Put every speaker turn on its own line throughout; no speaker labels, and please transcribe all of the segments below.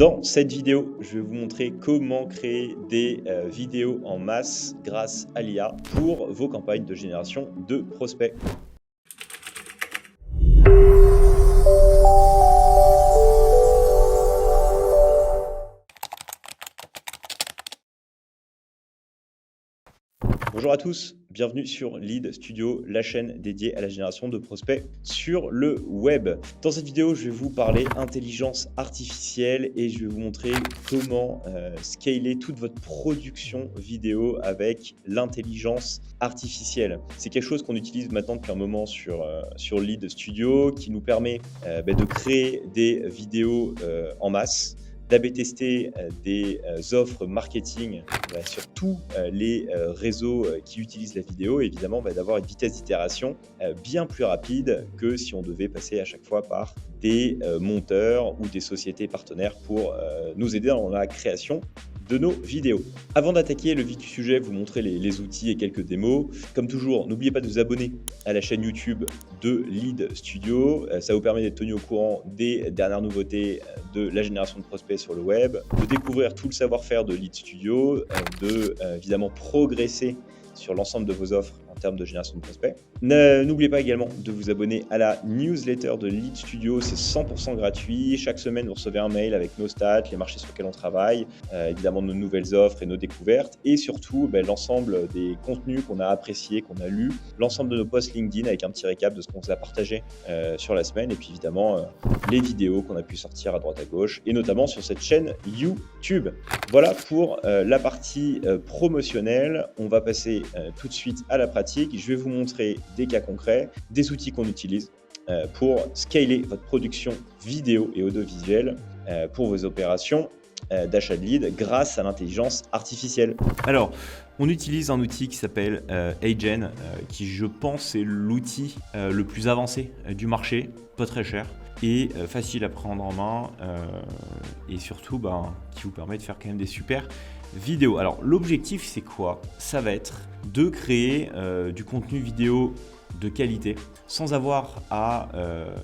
Dans cette vidéo, je vais vous montrer comment créer des vidéos en masse grâce à l'IA pour vos campagnes de génération de prospects. Bonjour à tous, bienvenue sur Lead Studio, la chaîne dédiée à la génération de prospects sur le web. Dans cette vidéo, je vais vous parler intelligence artificielle et je vais vous montrer comment scaler toute votre production vidéo avec l'intelligence artificielle. C'est quelque chose qu'on utilise maintenant depuis un moment sur Lead Studio qui nous permet de créer des vidéos en masse, d'A/B tester des offres marketing sur tous les réseaux qui utilisent la vidéo, et évidemment d'avoir une vitesse d'itération bien plus rapide que si on devait passer à chaque fois par des monteurs ou des sociétés partenaires pour nous aider dans la création de nos vidéos. Avant d'attaquer le vif du sujet, vous montrer les outils et quelques démos. Comme toujours, n'oubliez pas de vous abonner à la chaîne YouTube de Lead Studio. Ça vous permet d'être tenu au courant des dernières nouveautés de la génération de prospects sur le web, de découvrir tout le savoir-faire de Lead Studio, de évidemment progresser sur l'ensemble de vos offres en termes de génération de prospects. N'oubliez pas également de vous abonner à la newsletter de Lead Studio, c'est 100% gratuit. Chaque semaine, vous recevez un mail avec nos stats, les marchés sur lesquels on travaille, évidemment nos nouvelles offres et nos découvertes, et surtout l'ensemble des contenus qu'on a appréciés, qu'on a lus, l'ensemble de nos posts LinkedIn avec un petit récap de ce qu'on vous a partagé sur la semaine, et puis évidemment les vidéos qu'on a pu sortir à droite à gauche, et notamment sur cette chaîne YouTube. Voilà pour la partie promotionnelle. On va passer tout de suite à la pratique. Je vais vous montrer des cas concrets, des outils qu'on utilise pour scaler votre production vidéo et audiovisuelle pour vos opérations d'achat de lead grâce à l'intelligence artificielle. Alors, on utilise un outil qui s'appelle Agen, qui je pense est l'outil le plus avancé du marché, pas très cher et facile à prendre en main et surtout qui vous permet de faire quand même des super vidéos. Alors l'objectif c'est quoi? Ça va être de créer du contenu vidéo de qualité sans avoir à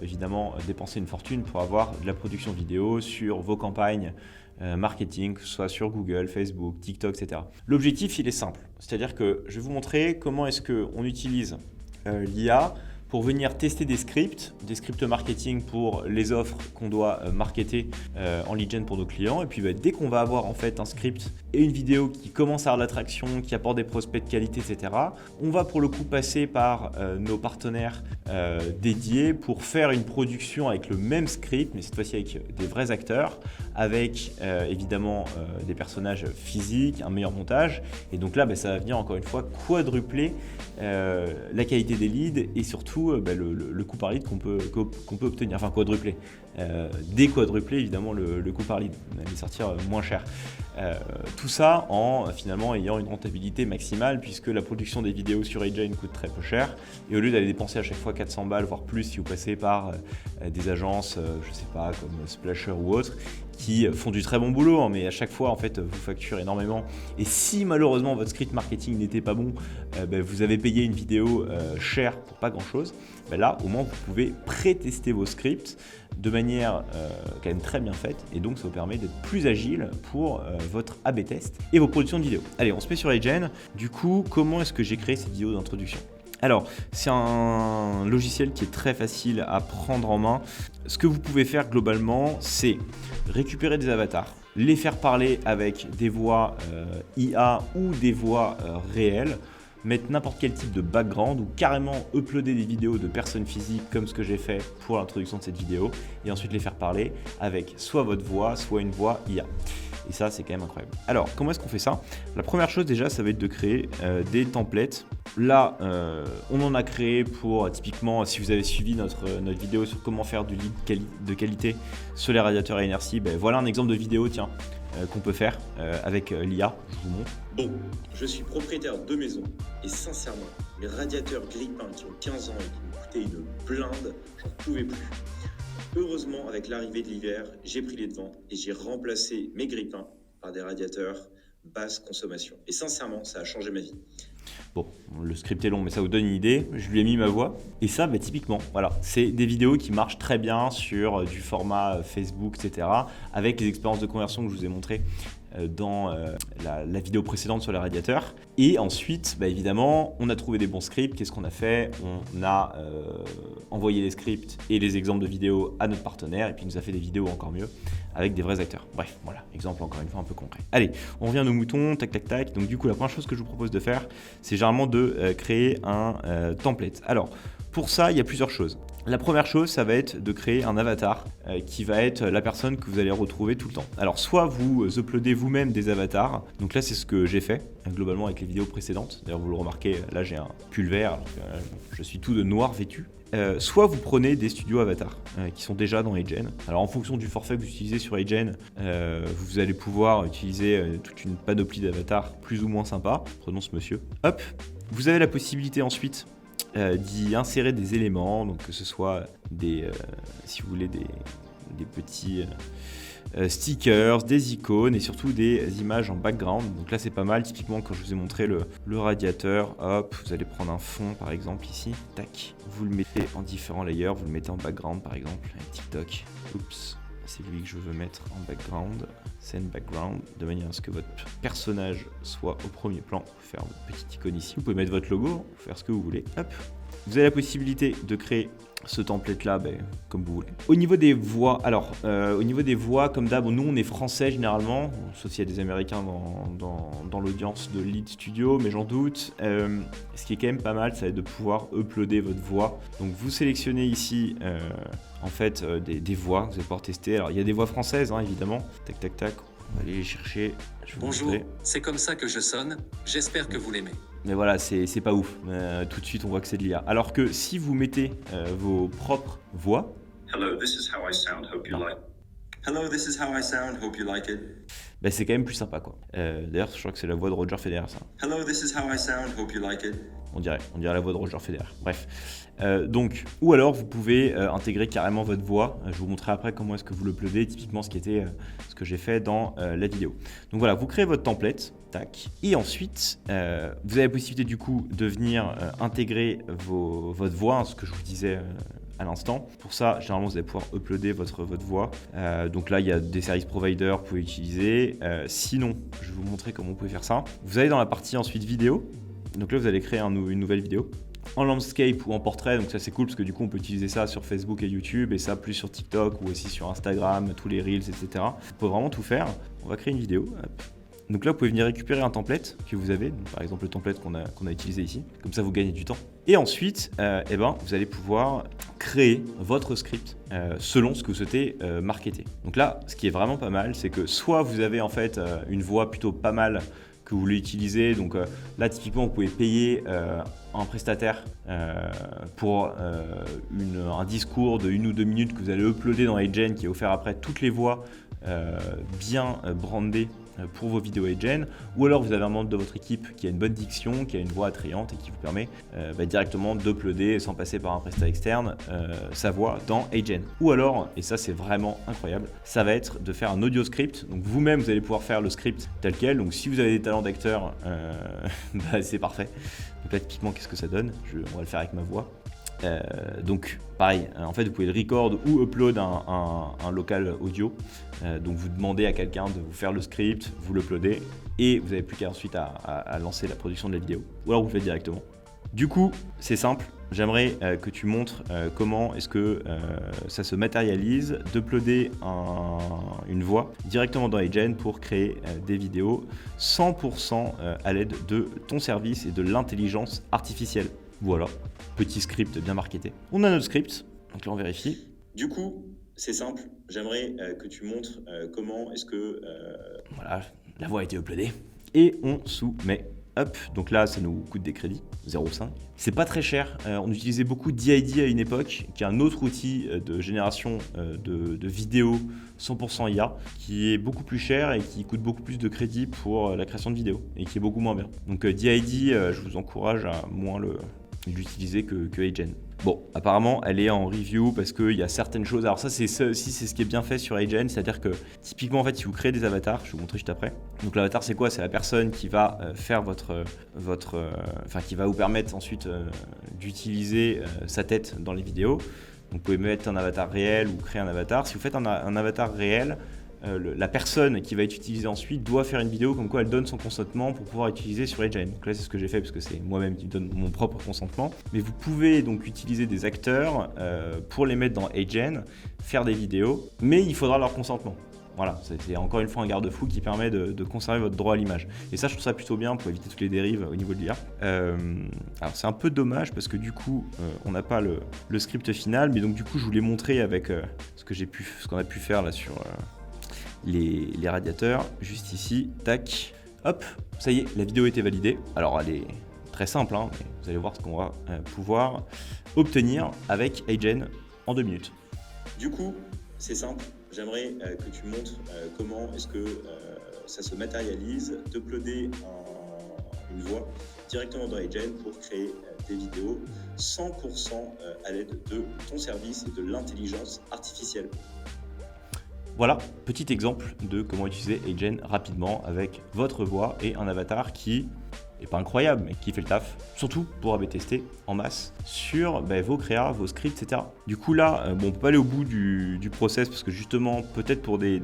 évidemment dépenser une fortune pour avoir de la production vidéo sur vos campagnes marketing, que ce soit sur Google, Facebook, TikTok, etc. L'objectif il est simple, c'est-à-dire que je vais vous montrer comment est-ce qu'on utilise l'IA pour venir tester des scripts marketing pour les offres qu'on doit marketer en lead gen pour nos clients. Et puis dès qu'on va avoir en fait un script et une vidéo qui commence à avoir de l'attraction, qui apporte des prospects de qualité, etc., on va pour le coup passer par nos partenaires dédiés pour faire une production avec le même script, mais cette fois-ci avec des vrais acteurs, avec évidemment des personnages physiques, un meilleur montage. Et donc là, ça va venir encore une fois quadrupler la qualité des leads et surtout le coût par lead qu'on peut obtenir, enfin quadrupler, déquadrupler évidemment le coût par lead, les sortir moins cher. Tout ça en finalement ayant une rentabilité maximale puisque la production des vidéos sur Agen coûte très peu cher et au lieu d'aller dépenser à chaque fois 400 balles voire plus si vous passez par des agences, je sais pas, comme Splasher ou autres, qui font du très bon boulot, mais à chaque fois en fait vous facturez énormément et si malheureusement votre script marketing n'était pas bon, vous avez payé une vidéo chère pour pas grand chose, là au moins vous pouvez pré-tester vos scripts de manière quand même très bien faite et donc ça vous permet d'être plus agile pour votre A/B test et vos productions de vidéos. Allez, on se met sur Agen. Du coup, comment est-ce que j'ai créé cette vidéo d'introduction? Alors, c'est un logiciel qui est très facile à prendre en main. Ce que vous pouvez faire globalement, c'est récupérer des avatars, les faire parler avec des voix IA ou des voix réelles, mettre n'importe quel type de background ou carrément uploader des vidéos de personnes physiques comme ce que j'ai fait pour l'introduction de cette vidéo et ensuite les faire parler avec soit votre voix, soit une voix IA. Et ça, c'est quand même incroyable. Alors, comment est-ce qu'on fait ça? La première chose déjà, ça va être de créer des templates. Là, on en a créé pour, typiquement, si vous avez suivi notre vidéo sur comment faire du lead de qualité sur les radiateurs à inertie, voilà un exemple de vidéo, tiens, qu'on peut faire avec l'IA. Je vous montre.
Bon, je suis propriétaire de maison et sincèrement, les radiateurs Grippin qui ont 15 ans et qui me coûtaient une blinde, j'en pouvais plus. Heureusement, avec l'arrivée de l'hiver, j'ai pris les devants et j'ai remplacé mes grippins par des radiateurs basse consommation. Et sincèrement, ça a changé ma vie.
Bon, le script est long, mais ça vous donne une idée. Je lui ai mis ma voix. Et ça, typiquement, voilà, c'est des vidéos qui marchent très bien sur du format Facebook, etc. Avec les expériences de conversion que je vous ai montrées dans la vidéo précédente sur les radiateurs. Et ensuite, évidemment, on a trouvé des bons scripts. Qu'est-ce qu'on a fait? On a envoyé les scripts et les exemples de vidéos à notre partenaire, et puis il nous a fait des vidéos encore mieux avec des vrais acteurs. Bref, voilà, exemple encore une fois un peu concret. Allez, on revient à nos moutons, tac, tac, tac. Donc du coup, la première chose que je vous propose de faire, c'est généralement de créer un template. Alors, pour ça, il y a plusieurs choses. La première chose, ça va être de créer un avatar qui va être la personne que vous allez retrouver tout le temps. Alors, soit vous uploadez vous-même des avatars. Donc là, c'est ce que j'ai fait globalement avec les vidéos précédentes. D'ailleurs, vous le remarquez, là, j'ai un pull vert, alors que, je suis tout de noir vêtu. Soit vous prenez des studios avatars qui sont déjà dans HeyGen. Alors en fonction du forfait que vous utilisez sur HeyGen, vous allez pouvoir utiliser toute une panoplie d'avatars plus ou moins sympas. Prenons ce monsieur. Hop, vous avez la possibilité ensuite d'y insérer des éléments, donc que ce soit si vous voulez, des petits stickers, des icônes et surtout des images en background. Donc là c'est pas mal, typiquement quand je vous ai montré le radiateur, hop, vous allez prendre un fond par exemple ici, tac, vous le mettez en différents layers, vous le mettez en background par exemple, TikTok, oups, c'est lui que je veux mettre en background, send background, de manière à ce que votre personnage soit au premier plan. Vous pouvez faire votre petite icône ici, vous pouvez mettre votre logo, vous faire ce que vous voulez, hop. Vous avez la possibilité de créer ce template là comme vous voulez. Au niveau des voix, alors au niveau des voix, comme d'hab, nous on est français généralement, sauf s'il y a des américains dans l'audience de Lead Studio, mais j'en doute. Ce qui est quand même pas mal, ça va être de pouvoir uploader votre voix. Donc vous sélectionnez ici en fait des voix que vous allez pouvoir tester. Alors il y a des voix françaises évidemment, tac tac tac, on va aller les chercher.
Bonjour, c'est comme ça que je sonne, j'espère que vous l'aimez.
Mais voilà, c'est pas ouf. Tout de suite, on voit que c'est de l'IA. Alors que si vous mettez vos propres voix...
Hello, this is how I sound, hope you like. Hello, this is how I sound, hope you like it.
C'est quand même plus sympa, quoi. D'ailleurs, je crois que c'est la voix de Roger Federer, ça.
Hello, this is how I sound, hope you like it.
On dirait la voix de Roger Federer. Bref. Donc, ou alors vous pouvez intégrer carrément votre voix. Je vous montrerai après comment est-ce que vous l'uploadez, typiquement ce qui était ce que j'ai fait dans la vidéo. Donc voilà, vous créez votre template, tac, et ensuite vous avez la possibilité du coup de venir intégrer votre voix, ce que je vous disais à l'instant. Pour ça, généralement, vous allez pouvoir uploader votre voix. Donc là, il y a des services providers que vous pouvez utiliser. Sinon, je vais vous montrer comment vous pouvez faire ça. Vous allez dans la partie ensuite vidéo. Donc là, vous allez créer une nouvelle vidéo en landscape ou en portrait. Donc ça, c'est cool parce que du coup, on peut utiliser ça sur Facebook et YouTube et ça plus sur TikTok ou aussi sur Instagram, tous les Reels, etc. On peut vraiment tout faire. On va créer une vidéo. Hop. Donc là, vous pouvez venir récupérer un template que vous avez, donc par exemple le template qu'on a utilisé ici. Comme ça, vous gagnez du temps. Et ensuite, vous allez pouvoir créer votre script selon ce que vous souhaitez marketer. Donc là, ce qui est vraiment pas mal, c'est que soit vous avez en fait une voix plutôt pas mal que vous voulez utiliser. Donc là, typiquement, vous pouvez payer un prestataire pour un discours de 1 ou 2 minutes que vous allez uploader dans HeyGen qui est offert après toutes les voix bien brandées pour vos vidéos HeyGen, ou alors vous avez un membre de votre équipe qui a une bonne diction, qui a une voix attrayante et qui vous permet directement d'uploader sans passer par un prestat externe sa voix dans HeyGen. Ou alors, et ça c'est vraiment incroyable, ça va être de faire un audio script. Donc vous-même vous allez pouvoir faire le script tel quel. Donc si vous avez des talents d'acteur, c'est parfait. Donc là typiquement qu'est-ce que ça donne? On va le faire avec ma voix. Donc pareil, en fait vous pouvez le record ou upload un local audio. Donc vous demandez à quelqu'un de vous faire le script, vous l'uploadez et vous n'avez plus qu'à ensuite à lancer la production de la vidéo. Ou alors vous le faites directement. Du coup, c'est simple. J'aimerais que tu montres comment est-ce que ça se matérialise d'uploader une voix directement dans HeyGen pour créer des vidéos 100% à l'aide de ton service et de l'intelligence artificielle. Voilà, petit script bien marketé. On a notre script, donc là on vérifie.
Du coup, c'est simple, j'aimerais que tu montres comment est-ce que...
Voilà, la voix a été uploadée. Et on soumet. Hop, donc là ça nous coûte des crédits, 0,5. C'est pas très cher, on utilisait beaucoup DID à une époque, qui est un autre outil de génération de vidéos 100% IA, qui est beaucoup plus cher et qui coûte beaucoup plus de crédits pour la création de vidéos, et qui est beaucoup moins bien. Donc DID, je vous encourage à moins l'utiliser que Agent. Bon, apparemment, elle est en review parce qu'il y a certaines choses. Alors ça aussi, c'est ce qui est bien fait sur Agent, c'est-à-dire que typiquement, en fait, si vous créez des avatars, je vais vous montrer juste après. Donc l'avatar, c'est quoi? C'est la personne qui va faire qui va vous permettre ensuite d'utiliser sa tête dans les vidéos. Donc vous pouvez mettre un avatar réel ou créer un avatar. Si vous faites un avatar réel, la personne qui va être utilisée ensuite doit faire une vidéo comme quoi elle donne son consentement pour pouvoir utiliser sur Agent. Donc là, c'est ce que j'ai fait parce que c'est moi-même qui donne mon propre consentement. Mais vous pouvez donc utiliser des acteurs pour les mettre dans Agent, faire des vidéos, mais il faudra leur consentement. Voilà, c'est encore une fois un garde-fou qui permet de conserver votre droit à l'image. Et ça, je trouve ça plutôt bien pour éviter toutes les dérives au niveau de l'IA. Alors c'est un peu dommage parce que du coup, on n'a pas le script final, mais donc du coup, je vous l'ai montré avec ce qu'on a pu faire là sur les radiateurs, juste ici, tac, hop, ça y est, la vidéo a été validée. Alors elle est très simple, hein, mais vous allez voir ce qu'on va pouvoir obtenir avec Agent en 2 minutes.
Du coup, c'est simple. J'aimerais que tu montres comment est-ce que ça se matérialise, d'uploader une voix directement dans Agent pour créer des vidéos 100% à l'aide de ton service et de l'intelligence artificielle.
Voilà, petit exemple de comment utiliser Agent rapidement avec votre voix et un avatar qui n'est pas incroyable, mais qui fait le taf, surtout pour AB tester en masse sur vos créas, vos scripts, etc. Du coup là, on peut pas aller au bout du process parce que justement, peut-être pour des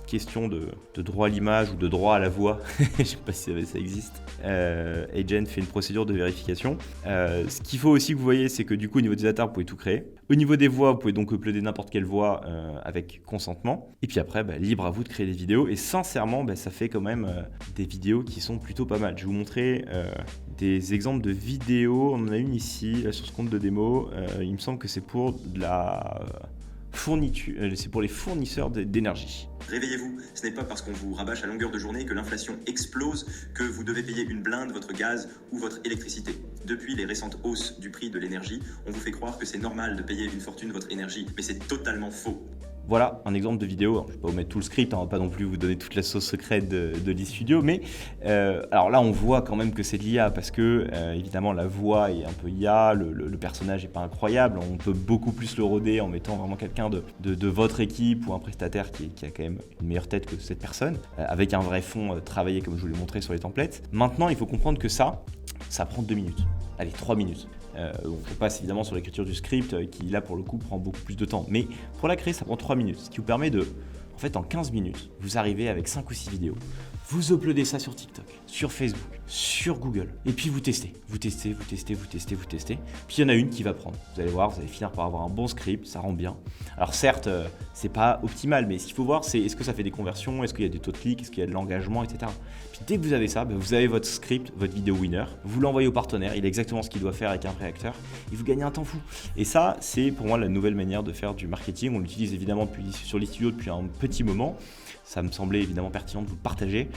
questions de droit à l'image ou de droit à la voix, je sais pas si ça existe, Agent fait une procédure de vérification. Ce qu'il faut aussi que vous voyez, c'est que du coup au niveau des avatars, vous pouvez tout créer. Au niveau des voix, vous pouvez donc uploader n'importe quelle voix avec consentement. Et puis après, libre à vous de créer des vidéos. Et sincèrement, ça fait quand même des vidéos qui sont plutôt pas mal. Je vais vous montrer des exemples de vidéos. On en a une ici, là, sur ce compte de démo. Il me semble que c'est pour de la fourniture, c'est pour les fournisseurs d'énergie.
Réveillez-vous, ce n'est pas parce qu'on vous rabâche à longueur de journée que l'inflation explose que vous devez payer une blinde votre gaz ou votre électricité. Depuis les récentes hausses du prix de l'énergie, on vous fait croire que c'est normal de payer une fortune votre énergie, mais c'est totalement faux.
Voilà un exemple de vidéo. Alors, je ne vais pas vous mettre tout le script, on ne va pas non plus vous donner toute la sauce secrète de l'e-studio, mais alors là on voit quand même que c'est de l'IA parce que évidemment la voix est un peu IA, le personnage n'est pas incroyable, on peut beaucoup plus le roder en mettant vraiment quelqu'un de votre équipe ou un prestataire qui a quand même une meilleure tête que cette personne, avec un vrai fond travaillé comme je vous l'ai montré sur les templates. Maintenant il faut comprendre que ça prend 2 minutes, allez 3 minutes. On passe évidemment sur l'écriture du script qui là pour le coup prend beaucoup plus de temps, mais pour la créer ça prend 3 minutes, ce qui vous permet en fait en 15 minutes, vous arrivez avec 5 ou 6 vidéos, vous uploadez ça sur TikTok, sur Facebook, sur Google, et puis vous testez, puis il y en a une qui va prendre, vous allez voir, vous allez finir par avoir un bon script, ça rend bien. Alors certes, c'est pas optimal, mais ce qu'il faut voir c'est est-ce que ça fait des conversions, est-ce qu'il y a des taux de clics, est-ce qu'il y a de l'engagement, etc. Puis dès que vous avez ça, vous avez votre script, votre vidéo winner, vous l'envoyez au partenaire, il a exactement ce qu'il doit faire avec un vrai acteur, et vous gagnez un temps fou. Et ça, c'est pour moi la nouvelle manière de faire du marketing. On l'utilise évidemment sur l'e-studio depuis un petit moment. Ça me semblait évidemment pertinent de vous le partager.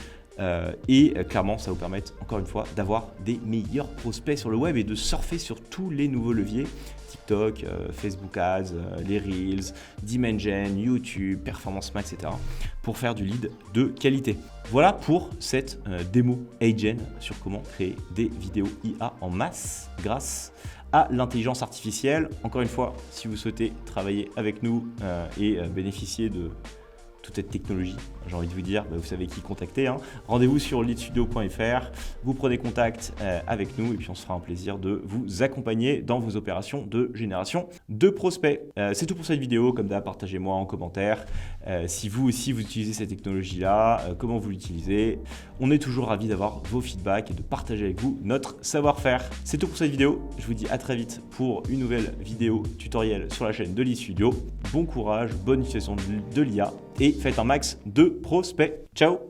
Et clairement, ça va vous permettre, encore une fois, d'avoir des meilleurs prospects sur le web et de surfer sur tous les nouveaux leviers. TikTok, Facebook Ads, les Reels, Dimension, YouTube, Performance Max, etc. pour faire du lead de qualité. Voilà pour cette démo Agent sur comment créer des vidéos IA en masse grâce à l'intelligence artificielle. Encore une fois, si vous souhaitez travailler avec nous et bénéficier de toute cette technologie, j'ai envie de vous dire, vous savez qui contacter, hein. Rendez-vous sur leadstudio.fr, vous prenez contact avec nous et puis on se fera un plaisir de vous accompagner dans vos opérations de génération de prospects. C'est tout pour cette vidéo, comme d'hab, partagez-moi en commentaire si vous aussi vous utilisez cette technologie-là, comment vous l'utilisez. On est toujours ravis d'avoir vos feedbacks et de partager avec vous notre savoir-faire. C'est tout pour cette vidéo, je vous dis à très vite pour une nouvelle vidéo tutoriel sur la chaîne de l'e-studio. Bon courage, bonne utilisation de l'IA et faites un max de prospects. Ciao!